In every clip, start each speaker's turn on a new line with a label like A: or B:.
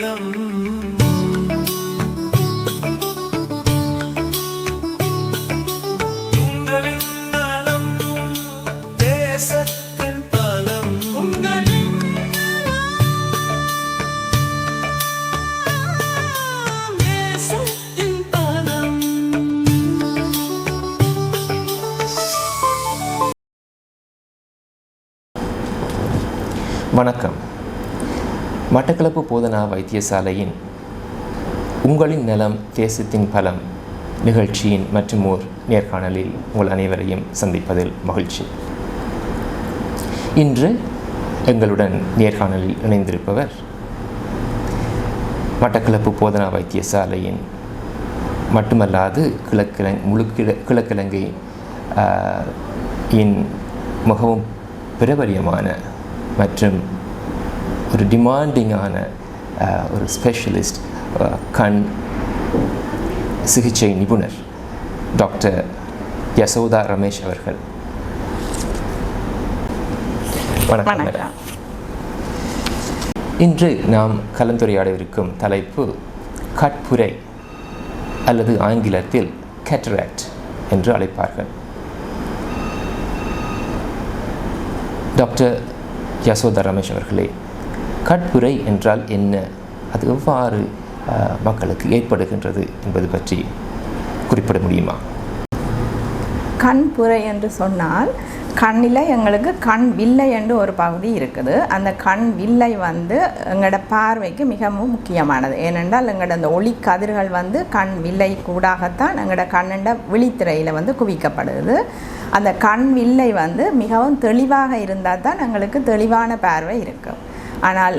A: பலம் உங்களின் நலம் தேசத்தின் பலம் உங்களின் தேசத்தின் பலம்.
B: வணக்கம். மட்டக்களப்பு போதனா வைத்தியசாலையின் உங்களின் நலம் தேசத்தின் பலம் நிகழ்ச்சியின் மற்றும் ஓர் நேர்காணலில் உங்கள் அனைவரையும் சந்திப்பதில் மகிழ்ச்சி. இன்று எங்களுடன் நேர்காணலில் இணைந்திருப்பவர் மட்டக்களப்பு போதனா வைத்தியசாலையின் மட்டுமல்லாது கிழக்கிழங்கை மிகவும் பிரபல்யமான மற்றும் ஒரு டிமாண்டிங்கான ஒரு ஸ்பெஷலிஸ்ட் கண் சிகிச்சை நிபுணர் டாக்டர் யசோதா ரமேஷ் அவர்கள். வணக்கம். இன்று நாம் கலந்துரையாடவிருக்கும் தலைப்பு கட்புரை அல்லது ஆங்கிலத்தில் கேட்டராக்ட் என்று அழைப்பார்கள். டாக்டர் யசோதா ரமேஷ் அவர்களே, கட்புரை என்றால் என்ன, அது எவ்வாறு மக்களுக்கு ஏற்படுகின்றது என்பது பற்றி குறிப்பிட முடியுமா?
C: கண்புரை என்று சொன்னால் கண்ணில் எங்களுக்கு கண் வில்லை என்று ஒரு பகுதி இருக்குது. அந்த கண் வில்லை எங்களோட பார்வைக்கு மிகவும் முக்கியமானது. ஏனென்றால் எங்களோட அந்த ஒளி கதிர்கள் கண் வில்லை கூடாகத்தான் எங்களோட கண்ணண்ட விழித்திரையில் குவிக்கப்படுது. அந்த கண் வில்லை மிகவும் தெளிவாக இருந்தால் தான் எங்களுக்கு தெளிவான பார்வை இருக்கும். ஆனால்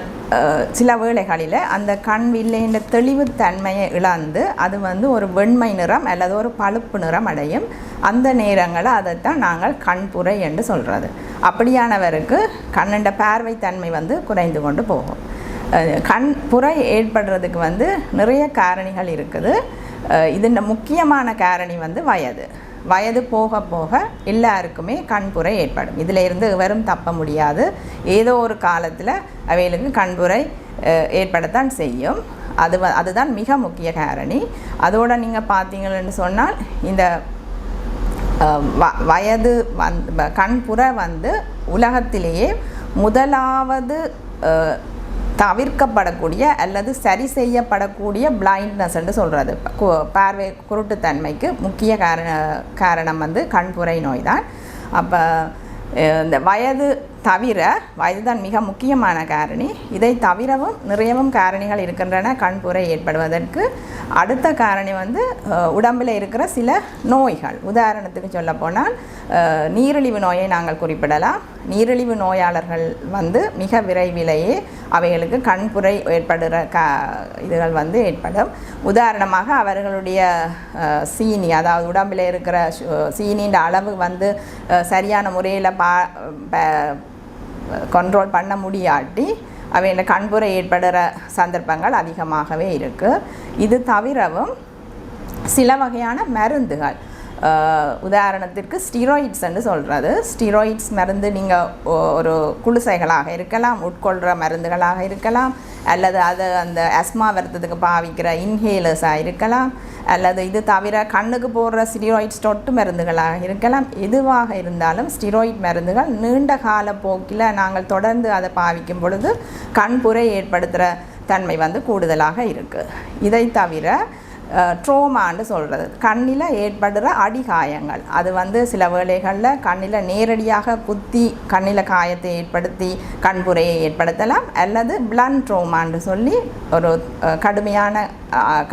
C: சில வேளைகளில் அந்த கண் வில்லைன்ற தெளிவுத்தன்மையை இழந்து அது ஒரு வெண்மை நிறம் அல்லது ஒரு பழுப்பு நிறம் அடையும். அந்த நேரங்களில் அதைத்தான் நாங்கள் கண்புரை என்று சொல்கிறது. அப்படியானவருக்கு கண்ணண்ட பார்வை தன்மை குறைந்து கொண்டு போகும். கண்புரை ஏற்படுறதுக்கு நிறைய காரணிகள் இருக்குது. இதன் முக்கியமான காரணி வயது போக போக எல்லாருக்குமே கண்புரை ஏற்படும். இதில் இருந்து வெறும் தப்ப முடியாது. ஏதோ ஒரு காலத்தில் அவைகளுக்கு கண்புரை ஏற்படத்தான் செய்யும். அதுதான் மிக முக்கிய காரணி. அதோடு நீங்கள் பார்த்தீங்கன்னு சொன்னால் இந்த வயது கண்புரை உலகத்திலேயே முதலாவது தவிர்க்கப்படக்கூடிய அல்லது சரி செய்யப்படக்கூடிய பிளைண்ட்னஸ் என்று சொல்கிறது. பார்வை குருட்டுத்தன்மைக்கு முக்கிய காரணம் கண்புரை நோய் தான். அப்போ இந்த வயது தான் மிக முக்கியமான காரணி. இதை தவிரவும் நிறையவும் காரணிகள் இருக்கின்றன கண்புரை ஏற்படுவதற்கு. அடுத்த காரணி உடம்பில் இருக்கிற சில நோய்கள். உதாரணத்துக்கு சொல்ல போனால் நீரிழிவு நோயை நாங்கள் குறிப்பிடலாம். நீரிழிவு நோயாளர்கள் மிக விரைவிலேயே அவைகளுக்கு கண்புரை ஏற்படுகிற இதுகள் ஏற்படும். உதாரணமாக அவர்களுடைய சீனி, அதாவது உடம்பில் இருக்கிற சீனின்ற அளவு சரியான முறையில் கண்ட்ரோல் பண்ண முடியாட்டி அவையில் கண்புரை ஏற்படுகிற சந்தர்ப்பங்கள் அதிகமாகவே இருக்குது. இது தவிரவும் சில வகையான மருந்துகள், உதாரணத்திற்கு ஸ்டீராய்ட்ஸ் என்று சொல்கிறது. ஸ்டீராய்ட்ஸ் மருந்து நீங்கள் ஒரு குளிசைகளாக இருக்கலாம், உட்கொள்கிற மருந்துகளாக இருக்கலாம், அல்லது அது அந்த அஸ்மா வருத்தத்துக்கு பாவிக்கிற இன்ஹேலர்ஸாக இருக்கலாம், அல்லது இது தவிர கண்ணுக்கு போடுற ஸ்டீராய்ட்ஸ் தொட்டு மருந்துகளாக இருக்கலாம். எதுவாக இருந்தாலும் ஸ்டீராய்ட் மருந்துகள் நீண்ட கால போக்கில் நாங்கள் தொடர்ந்து அதை பாவிக்கும் பொழுது கண்புரை ஏற்படுத்துகிற தன்மை கூடுதலாக இருக்குது. இதை தவிர ட்ரோமான்னு சொல்கிறது, கண்ணில் ஏற்படுற அடிகாயங்கள். அது சில வேளைகளில் கண்ணில் நேரடியாக குத்தி கண்ணில் காயத்தை ஏற்படுத்தி கண்புரையை ஏற்படுத்தலாம். அல்லது பிளண்ட் ட்ரோமான்னு சொல்லி ஒரு கடுமையான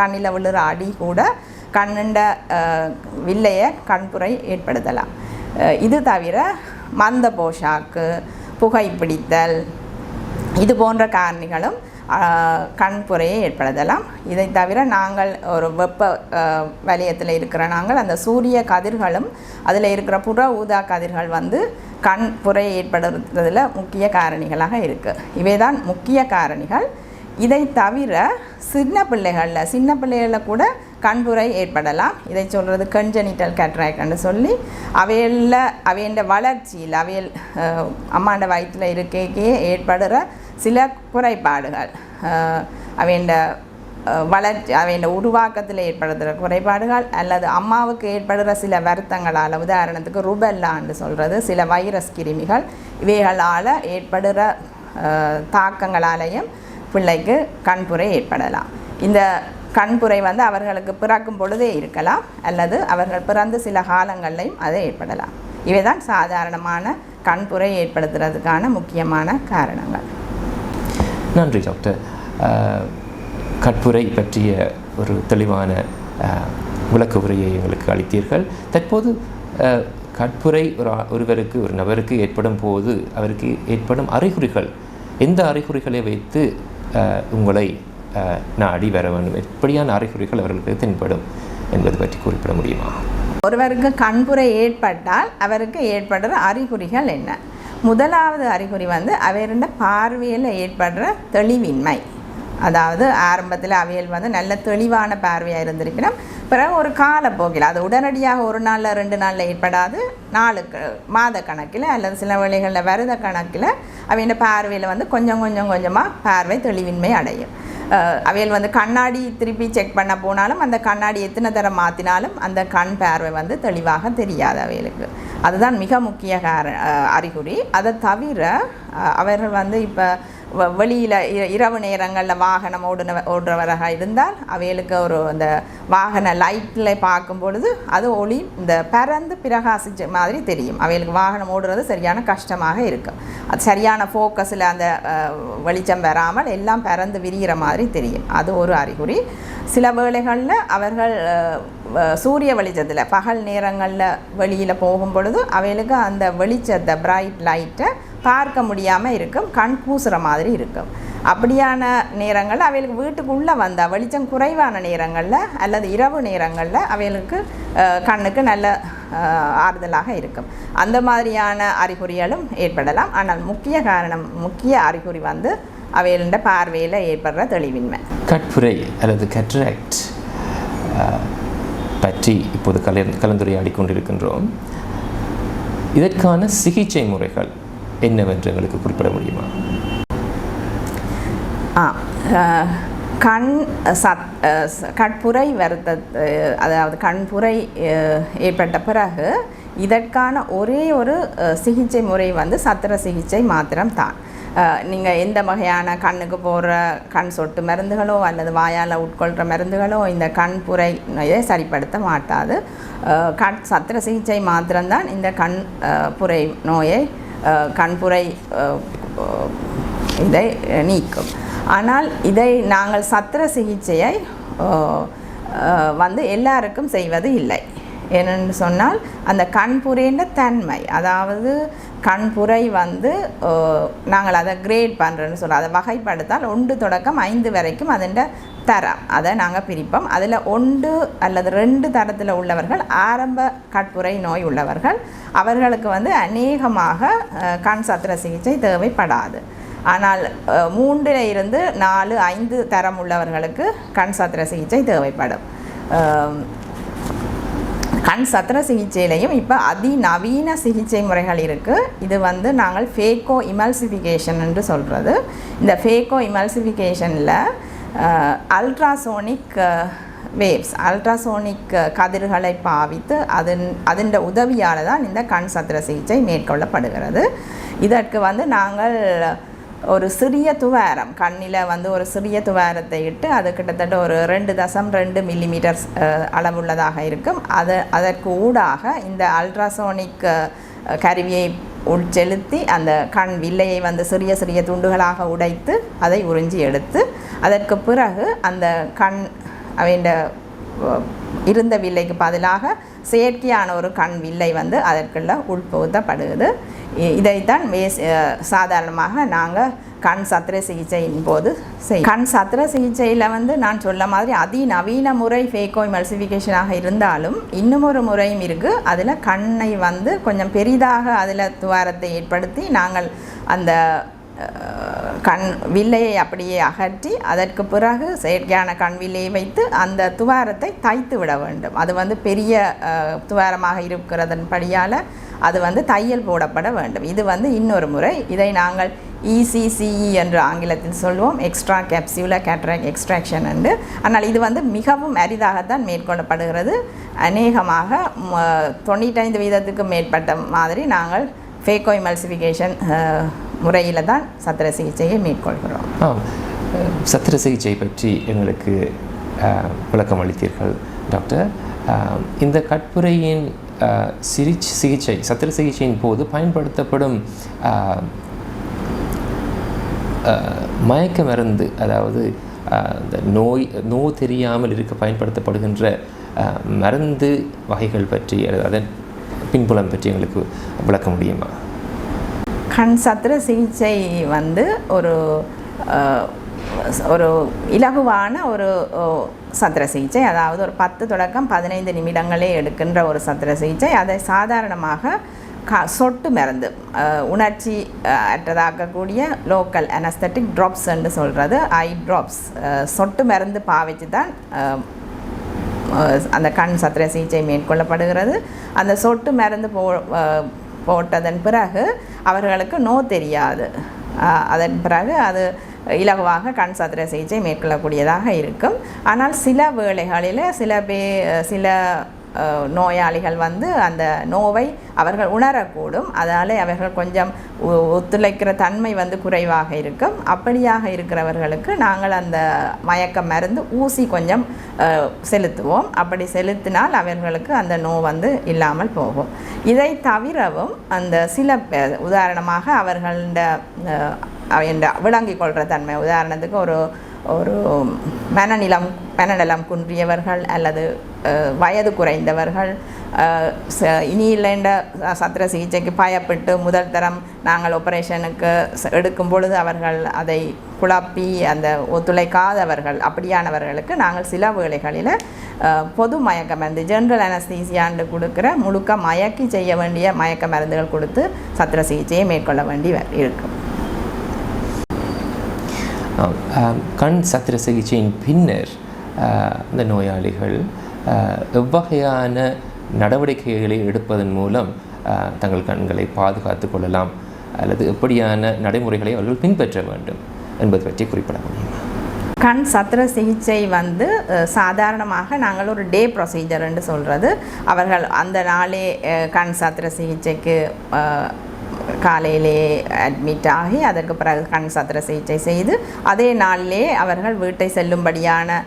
C: கண்ணில் விழுற அடி கூட கண்ணுண்ட வில்லையை கண்புரை ஏற்படுத்தலாம். இது தவிர மந்த போஷாக்கு, புகைப்பிடித்தல், இது போன்ற காரணிகளும் கண்புரையை ஏற்படுத்தலாம். இதை தவிர நாங்கள் ஒரு வெப்ப வலயத்தில் இருக்கிற நாங்கள் அந்த சூரிய கதிர்களும் அதில் இருக்கிற புற ஊதா கதிர்கள் கண்புரையை ஏற்படுத்துறதுல முக்கிய காரணிகளாக இருக்குது. இவை தான் முக்கிய காரணிகள். இதை தவிர சின்ன பிள்ளைகளில் கூட கண்புரை ஏற்படலாம். இதை சொல்கிறது கன்ஜெனிட்டல் கேட்ராக்ட்னு சொல்லி அவையின் வளர்ச்சியில் அம்மாண்ட வயிற்றில் இருக்கைக்கே ஏற்படுற சில குறைபாடுகள். அவையின் வளர்ச்சி அவையின் உருவாக்கத்தில் ஏற்படுத்துகிற குறைபாடுகள் அல்லது அம்மாவுக்கு ஏற்படுகிற சில வருத்தங்களால், உதாரணத்துக்கு ருபெல்லான்னு சொல்கிறது சில வைரஸ் கிருமிகள், இவைகளால் ஏற்படுகிற தாக்கங்களாலேயும் பிள்ளைக்கு கண்புரை ஏற்படலாம். இந்த கண்புரை வந்து அவர்களுக்கு பிறக்கும் பொழுதே இருக்கலாம் அல்லது அவர்கள் பிறந்து சில காலங்கள்லையும் அது ஏற்படலாம். இவை தான் சாதாரணமான கண்புரை ஏற்படுத்துறதுக்கான முக்கியமான காரணங்கள்.
B: நன்றி டாக்டர். கண்புரை பற்றிய ஒரு தெளிவான விளக்க உரையை எங்களுக்கு அளித்தீர்கள். தற்போது கண்புரை ஒருவருக்கு ஒரு நபருக்கு ஏற்படும் போது அவருக்கு ஏற்படும் அறிகுறிகள், எந்த அறிகுறிகளை வைத்து உங்களை நாடி வர வேண்டும், எப்படியான அறிகுறிகள் அவர்களுக்கு தென்படும் என்பது பற்றி குறிப்பிட முடியுமா?
C: ஒருவருக்கு கண்புரை ஏற்பட்டால் அவருக்கு ஏற்படுற அறிகுறிகள் என்ன? முதலாவது அறிகுறி வந்து அவருடைய பார்வையில் ஏற்படுற தெளிவின்மை. அதாவது ஆரம்பத்தில் அவையில் வந்து நல்ல தெளிவான பார்வையாக இருந்திருக்கணும். பிறகு ஒரு காலப்போக்கில், அது உடனடியாக ஒரு நாளில் 2 நாளில் ஏற்படாது, மாத கணக்கில் அல்லது சில வேளைகளில் வருட கணக்கில் அவையோட பார்வையில் வந்து கொஞ்சம் கொஞ்சமாக பார்வை தெளிவின்மை அடையும். அவையில் வந்து கண்ணாடி திருப்பி செக் பண்ண போனாலும் அந்த கண்ணாடி எத்தனை தரம் மாற்றினாலும் அந்த கண் பார்வை வந்து தெளிவாக தெரியாது அவைகளுக்கு. அதுதான் மிக முக்கிய அறிகுறி. அதை தவிர அவர்கள் வந்து இப்போ வெளியில் இரவு நேரங்களில் வாகனம் ஓடுறவராக இருந்தால் அவைகளுக்கு ஒரு அந்த வாகன லைட்டில் பார்க்கும் பொழுது அது ஒளி இந்த பறந்து பிரகாசிச்ச மாதிரி தெரியும். அவைகளுக்கு வாகனம் ஓடுறது சரியான கஷ்டமாக இருக்கும். அது சரியான ஃபோக்கஸில் அந்த வெளிச்சம் வராமல் எல்லாம் பறந்து விரிகிற மாதிரி தெரியும். அது ஒரு அறிகுறி. சில வேளைகளில் அவர்கள் சூரிய வெளிச்சத்தில் பகல் நேரங்களில் வெளியில் போகும் பொழுது அவைகளுக்கு அந்த வெளிச்சத்தை பிரைட் லைட்டை பார்க்க முடியாமல் இருக்கும், கண் கூசுகிற மாதிரி இருக்கும். அப்படியான நேரங்களில் அவைகளுக்கு வீட்டுக்குள்ளே வந்தால் வெளிச்சம் குறைவான நேரங்களில் அல்லது இரவு நேரங்களில் அவைகளுக்கு கண்ணுக்கு நல்ல ஆறுதலாக இருக்கும். அந்த மாதிரியான அறிகுறிகளும் ஏற்படலாம். ஆனால் முக்கிய அறிகுறி வந்து அவைகளோட பார்வையில் ஏற்படுற தெளிவின்மை.
B: கட்புரை அல்லது கேட்ராக்ட் பற்றி இப்போது கலந்துரையாடி கொண்டிருக்கின்றோம். இதற்கான சிகிச்சை முறைகள் என்னவென்று எங்களுக்கு குறிப்பிட முடியுமா?
C: கண்புரை அதாவது கண்புரை ஏற்பட்ட பிறகு இதற்கான ஒரே ஒரு சிகிச்சை முறை வந்து சத்திர சிகிச்சை மாத்திரம்தான். நீங்கள் எந்த வகையான கண்ணுக்கு போடுற கண் சொட்டு மருந்துகளோ அல்லது வாயால் உட்கொள்கிற மருந்துகளோ இந்த கண்புரை நோயை சரிப்படுத்த மாட்டாது. சத்திர சிகிச்சை மாத்திரம்தான் இந்த கண்புரை நோயை கண்புரை இதை நீக்கும். ஆனால் இதை நாங்கள் சத்திர சிகிச்சையை வந்து எல்லாருக்கும் செய்வது இல்லை. ஏனென்று சொன்னால் அந்த கண்புரையின் தன்மை, அதாவது கண்புரை வந்து நாங்கள் அதை கிரேட் பண்ணுறோன்னு சொல்கிறோம். அதை வகைப்படுத்தால் 1 தொடக்கம் 5 வரைக்கும் அதன் தரம் அதை நாங்கள் பிரிப்போம். அதில் 1 அல்லது 2 தரத்தில் உள்ளவர்கள் ஆரம்ப கண்புரை நோய் உள்ளவர்கள். அவர்களுக்கு வந்து அநேகமாக கண் சத்திர சிகிச்சை தேவைப்படாது. ஆனால் 3 இருந்து 4, 5 தரம் உள்ளவர்களுக்கு கண் சத்திர சிகிச்சை தேவைப்படும். கண் சத்திர சிகிச்சையிலையும் இப்போ அதிநவீன சிகிச்சை முறைகள் இருக்குது. இது வந்து நாங்கள் ஃபேக்கோ இமல்சிஃபிகேஷன் என்று சொல்கிறது. இந்த ஃபேக்கோ இமல்சிஃபிகேஷனில் அல்ட்ராசோனிக் வேவ்ஸ், அல்ட்ராசோனிக் கதிர்களை பாவித்து அதன் உதவியால் தான் இந்த கண் சத்திர சிகிச்சை மேற்கொள்ளப்படுகிறது. இதற்கு வந்து நாங்கள் ஒரு சிறிய துவாரம், கண்ணில் வந்து ஒரு சிறிய துவாரத்தை இட்டு அது கிட்டத்தட்ட ஒரு 2.2 மில்லிமீட்டர் அளவுள்ளதாக இருக்கும். அதற்கு ஊடாக இந்த அல்ட்ராசோனிக் கருவியை உட்செலுத்தி அந்த கண் வில்லையை வந்து சிறிய சிறிய துண்டுகளாக உடைத்து அதை உறிஞ்சி எடுத்து அதற்கு பிறகு அந்த கண் அவைண்ட இருந்த வில்லைக்கு பதிலாக செயற்கையான ஒரு கண் வில்லை வந்து அதற்குள்ள உட்புகுத்தப்படுகிறது. இதைத்தான் சாதாரணமாக நாங்கள் கண் சத்திர சிகிச்சையின் போது கண் சத்திர சிகிச்சையில் வந்து நான் சொல்ல மாதிரி அதிநவீன முறை ஃபேக்கோ இமல்சிஃபிகேஷனாக இருந்தாலும் இன்னும் ஒரு முறையும் இருக்குது. அதில் கண்ணை வந்து கொஞ்சம் பெரிதாக அதில் துவாரத்தை ஏற்படுத்தி நாங்கள் அந்த கண் வில்லையை அப்படியே அகற்றி அதற்கு பிறகு செயற்கையான கண் வில்லையை வைத்து அந்த துவாரத்தை தைத்து விட வேண்டும். அது வந்து பெரிய துவாரமாக இருக்கிறதன் படியால் அது வந்து தையல் போடப்பட வேண்டும். இது வந்து இன்னொரு முறை. இதை நாங்கள் ECCE என்று ஆங்கிலத்தில் சொல்வோம், எக்ஸ்ட்ரா கேப்சியூலர் கேட்ராக்ட் எக்ஸ்ட்ராக்ஷன் என்று. ஆனால் இது வந்து மிகவும் அரிதாகத்தான் மேற்கொள்ளப்படுகிறது. அநேகமாக 95% மேற்பட்ட மாதிரி நாங்கள் ஃபேக்கோ எமல்சிஃபிகேஷன் முறையில் தான் சத்திர சிகிச்சையை மேற்கொள்கிறோம்.
B: சத்திர சிகிச்சை பற்றி எங்களுக்கு விளக்கம் அளித்தீர்கள் டாக்டர். இந்த கட்புரையின் சிகிச்சை சத்திர சிகிச்சையின் போது பயன்படுத்தப்படும் மயக்க மருந்து, அதாவது இந்த நோய் தெரியாமல் இருக்க பயன்படுத்தப்படுகின்ற மருந்து வகைகள் பற்றி அதன் பின்புலம் பற்றி எங்களுக்கு விளக்க முடியுமா?
C: கண் சத்திர சிகிச்சை வந்து ஒரு இலகுவான ஒரு சத்திர சிகிச்சை, அதாவது ஒரு 10 தொடக்கம் 15 நிமிடங்களே எடுக்கின்ற ஒரு சத்திர சிகிச்சை. அதை சாதாரணமாக சொட்டு மருந்து, உணர்ச்சி அற்றதாக்கக்கூடிய லோக்கல் அனஸ்தட்டிக் ட்ராப்ஸ் என்று சொல்கிறது, ஐ ட்ராப்ஸ், சொட்டு மருந்து பாவித்து தான் அந்த கண் சத்திர சிகிச்சை மேற்கொள்ளப்படுகிறது. அந்த சொட்டு மருந்து போட்டதன் பிறகு அவர்களுக்கு தெரியாது. அதன் பிறகு அது இலகுவாக கண் சத்திர சிகிச்சை மேற்கொள்ளக்கூடியதாக இருக்கும். ஆனால் சில வேளைகளில் சில நோயாளிகள் வந்து அந்த நோவை அவர்கள் உணரக்கூடும். அதனால் அவர்கள் கொஞ்சம் ஒத்துழைக்கிற தன்மை வந்து குறைவாக இருக்கும். அப்படியாக இருக்கிறவர்களுக்கு நாங்கள் அந்த மயக்க மருந்து ஊசி கொஞ்சம் செலுத்துவோம். அப்படி செலுத்தினால் அவர்களுக்கு அந்த நோய் வந்து இல்லாமல் போகும். இதை தவிரவும் அந்த சில உதாரணமாக அவர்கள விளங்கிக் கொள்கிற தன்மை, உதாரணத்துக்கு ஒரு மனநலம் குன்றியவர்கள் அல்லது வயது குறைந்தவர்கள் இனியில்லைண்ட சத்திர சிகிச்சைக்கு பயப்பட்டு முதல் தரம் நாங்கள் ஆபரேஷனுக்கு எடுக்கும் பொழுது அவர்கள் அதை குழப்பி அந்த ஒத்துழைக்காதவர்கள், அப்படியானவர்களுக்கு நாங்கள் சில வேளைகளில் பொது மயக்க மருந்து, ஜென்ரல் அனஸ்தீசியாண்டு கொடுக்குற முழுக்க மயக்கி செய்ய வேண்டிய மயக்க மருந்துகள் கொடுத்து சத்திர சிகிச்சையை மேற்கொள்ள வேண்டி இருக்கும்.
B: கண் சத்திர சிகிச்சையின் பின்னர் இந்த நோயாளிகள் எவ்வகையான நடவடிக்கைகளை எடுப்பதன் மூலம் தங்கள் கண்களை பாதுகாத்து கொள்ளலாம் அல்லது எப்படியான நடைமுறைகளை அவர்கள் பின்பற்ற வேண்டும் என்பது பற்றி குறிப்பிட முடியுமா?
C: கண் சத்திர சிகிச்சை வந்து சாதாரணமாக நாங்கள் ஒரு டே ப்ரொசீஜர் என்று சொல்கிறது. அவர்கள் அந்த நாளே கண் சத்திர சிகிச்சைக்கு காலையிலே அட்மிட் ஆகி அதற்கு பிறகு கண் சத்திர சிகிச்சை செய்து அதே நாளிலே அவர்கள் வீட்டை செல்லும்படியான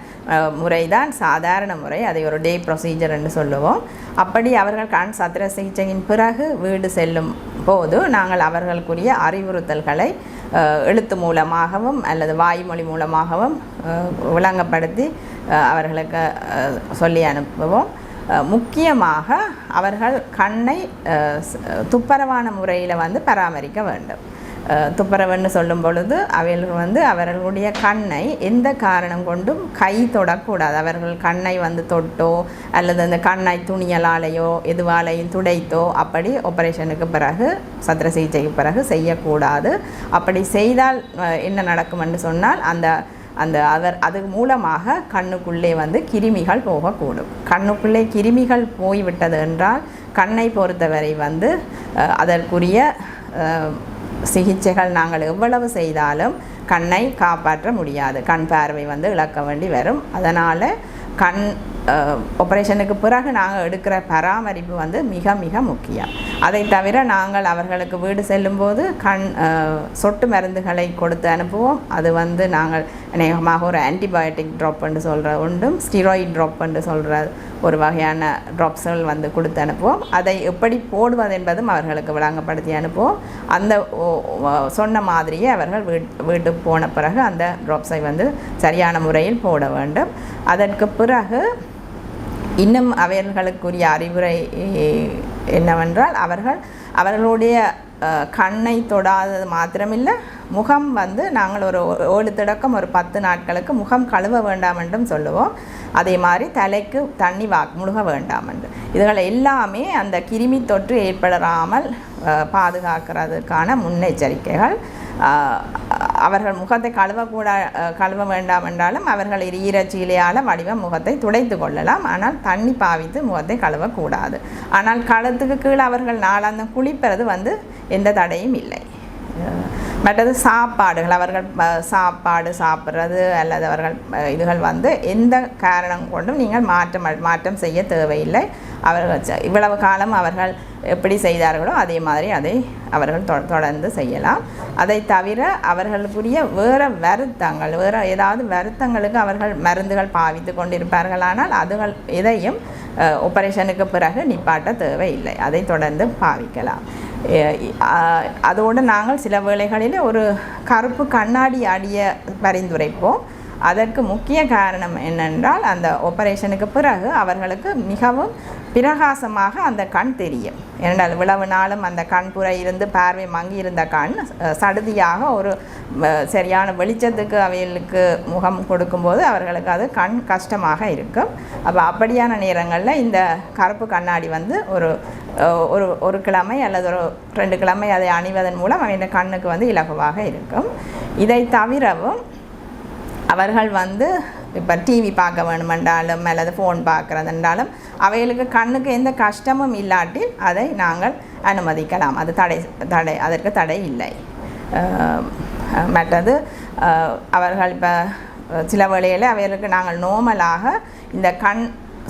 C: முறைதான் சாதாரண முறை. அதை ஒரு டே ப்ரொசீஜர் என்று சொல்லுவோம். அப்படி அவர்கள் கண் சத்திர சிகிச்சையின் பிறகு வீடு செல்லும் போது நாங்கள் அவர்களுக்குரிய அறிவுறுத்தல்களை எழுத்து மூலமாகவும் அல்லது வாய்மொழி மூலமாகவும் விளங்கப்படுத்தி அவர்களுக்கு சொல்லி அனுப்புவோம். முக்கியமாக அவர்கள் கண்ணை துப்புரவான முறையில் வந்து பராமரிக்க வேண்டும். துப்புரவுன்னு சொல்லும் பொழுது அவர்கள் வந்து அவர்களுடைய கண்ணை எந்த காரணம் கொண்டும் கை தொடக்கூடாது. அவர்கள் கண்ணை வந்து தொட்டோ அல்லது அந்த கண்ணை துணியலாலேயோ எதுவாலையும் துடைத்தோ அப்படி ஆபரேஷனுக்கு பிறகு சத்திர சிகிச்சைக்கு பிறகு செய்யக்கூடாது. அப்படி செய்தால் என்ன நடக்கும் என்று சொன்னால் அது மூலமாக கண்ணுக்குள்ளே வந்து கிருமிகள் போகக்கூடும். கண்ணுக்குள்ளே கிருமிகள் போய்விட்டது என்றால் கண்ணை பொறுத்தவரை வந்து அதற்குரிய சிகிச்சைகள் நாங்கள் எவ்வளவு செய்தாலும் கண்ணை காப்பாற்ற முடியாது. கண் பார்வை வந்து இழக்க வேண்டி வரும். அதனால் கண் ஆபரேஷனுக்கு பிறகு நாங்கள் எடுக்கிற பராமரிப்பு வந்து மிக மிக முக்கியம். அதை தவிர நாங்கள் அவர்களுக்கு வீடு செல்லும்போது சொட்டு மருந்துகளை கொடுத்து அனுப்புவோம். அது வந்து நாங்கள் அநேகமாக ஒரு ஆன்டிபயோட்டிக் ட்ராப் என்று சொல்கிற ஒன்றும் ஸ்டீராய்டு ட்ராப் என்று சொல்கிற ஒரு வகையான ட்ராப்ஸ்கள் வந்து கொடுத்து அனுப்புவோம். அதை எப்படி போடுவது என்பதும் அவர்களுக்கு விளங்கப்படுத்தி அனுப்புவோம். அந்த சொன்ன மாதிரியே அவர்கள் வீட்டுக்கு போன பிறகு அந்த ட்ராப்ஸை வந்து சரியான முறையில் போட வேண்டும். அதற்கு பிறகு இன்னும் அவர்களுக்குரிய அறிவுரை என்னவென்றால் அவர்களுடைய கண்ணை தொடாதது மாத்திரமில்லை, முகம் வந்து நாங்கள் ஒரு 7 தொடக்கம் ஒரு 10 நாட்களுக்கு முகம் கழுவ வேண்டாம் என்றும் சொல்லுவோம். அதே மாதிரி தலைக்கு தண்ணி முழுக வேண்டாம் என்று. இதுகள் எல்லாமே அந்த கிருமி தொற்று ஏற்படாமல் பாதுகாக்கிறதுக்கான முன்னெச்சரிக்கைகள். அவர்கள் முகத்தை கழுவ வேண்டாம் என்றாலும் அவர்கள் ஈரச்சீலையால் வடிவம் முகத்தை துடைத்து கொள்ளலாம். ஆனால் தண்ணி பாவித்து முகத்தை கழுவக்கூடாது. ஆனால் கழுத்துக்கு கீழே அவர்கள் நாளாந்தம் குளிப்பது வந்து எந்த தடையும் இல்லை. மற்றது சாப்பாடுகள், அவர்கள் சாப்பாடு சாப்பிட்றது அல்லது அவர்கள் இதுகள் வந்து எந்த காரணம் கொண்டும் நீங்கள் மாற்றம் செய்ய தேவையில்லை. அவர்கள் இவ்வளவு காலம் அவர்கள் எப்படி செய்தார்களோ அதே மாதிரி அதை அவர்கள் தொடர்ந்து செய்யலாம். அதை தவிர அவர்களுக்குரிய வேறு வருத்தங்கள், வேறு ஏதாவது வருத்தங்களுக்கு அவர்கள் மருந்துகள் பாவித்து கொண்டிருப்பார்களானால் அதுகள் எதையும் ஆபரேஷனுக்கு பிறகு நிப்பாட்ட தேவையில்லை, அதை தொடர்ந்து பாவிக்கலாம். அதோடு நாங்கள் சில வேளைகளில் ஒரு கருப்பு கண்ணாடி அடிய பரிந்துரைப்போம். அதற்கு முக்கிய காரணம் என்னென்றால் அந்த ஆபரேஷனுக்கு பிறகு அவர்களுக்கு மிகவும் பிரகாசமாக அந்த கண் தெரியும். ஏனென்றால் இவ்வளவு நாளும் அந்த கண்புரை இருந்து பார்வை மங்கி இருந்த கண் சடுதியாக ஒரு சரியான வெளிச்சத்துக்கு அவைகளுக்கு முகம் கொடுக்கும்போது அவர்களுக்கு அது கண் கஷ்டமாக இருக்கும். அப்போ அப்படியான நேரங்களில் இந்த கருப்பு கண்ணாடி வந்து ஒரு கிழமை அல்லது ஒரு 2 கிழமை அதை அணிவதன் மூலம் அவன் கண்ணுக்கு வந்து இலகுவாக இருக்கும். இதை தவிரவும் அவர்கள் வந்து இப்போ டிவி பார்க்க வேணுமென்றாலும் அல்லது ஃபோன் பார்க்குறதுன்றாலும் அவைகளுக்கு கண்ணுக்கு எந்த கஷ்டமும் இல்லாட்டில் அதை நாங்கள் அனுமதிக்கலாம். அது அதற்கு தடை இல்லை. மற்றது அவர்கள் இப்போ சில வேளையில் அவைகளுக்கு நாங்கள் நோமலாக இந்த கண்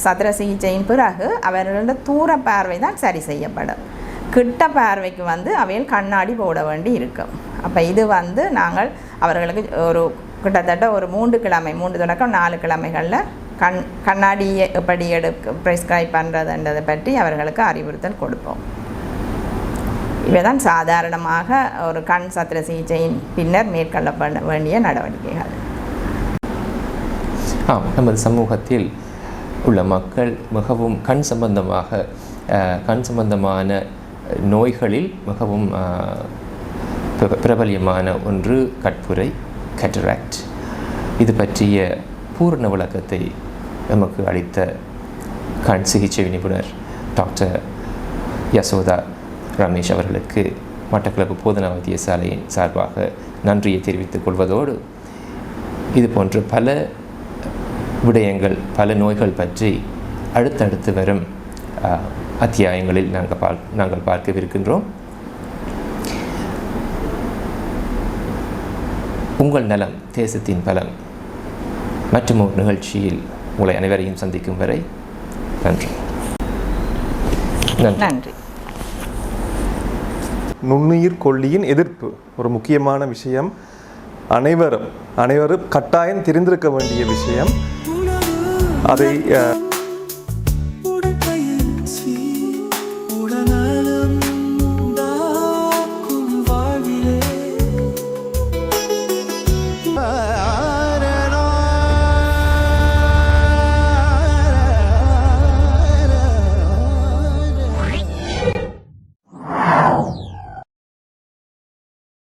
C: சத்திர சிகிச்சையின் பிறகு அவர்களோட தூர பார்வை தான் சரி செய்யப்படும். கிட்ட பார்வைக்கு வந்து அவைகள் கண்ணாடி போட வேண்டி இருக்கும். அப்போ இது வந்து நாங்கள் அவர்களுக்கு ஒரு கிட்டத்தட்ட ஒரு 3 கிழமை 3 தொடக்கம் 4 கிழமைகளில் கண்ணாடியை எப்படி ப்ரிஸ்கிரைப் பண்ணுறதுன்றதை பற்றி அவர்களுக்கு அறிவுறுத்தல் கொடுப்போம். இவை தான் சாதாரணமாக ஒரு கண் சத்திர சிகிச்சையின் பின்னர் மேற்கொள்ளப்பட வேண்டிய நடவடிக்கைகள்.
B: நமது சமூகத்தில் உள்ள மக்கள் மிகவும் கண் சம்பந்தமான நோய்களில் மிகவும் பிரபல்யமான ஒன்று கட்புரை, கேட்டராக்ட். இது பற்றிய பூர்ண விளக்கத்தை நமக்கு அளித்த கண் சிகிச்சை நிபுணர் டாக்டர் யசோதா ரமேஷ் அவர்களுக்கு மட்டக்களப்பு போதனா வைத்தியசாலையின் சார்பாக நன்றியை தெரிவித்துக் கொள்வதோடு இது போன்ற பல விடயங்கள், பல நோய்கள் பற்றி அடுத்தடுத்து வரும் அத்தியாயங்களில் நாங்கள் பார்க்கவிருக்கின்றோம். உங்கள் நலம் தேசத்தின் பலம் மற்றும் ஒரு நிகழ்ச்சியில் உங்களை அனைவரையும் சந்திக்கும் வரை நன்றி.
C: நன்றி.
D: நுண்ணுயிர் கொல்லியின் எதிர்ப்பு ஒரு முக்கியமான விஷயம். அனைவரும் கட்டாயம் தெரிந்திருக்க வேண்டிய விஷயம். அதை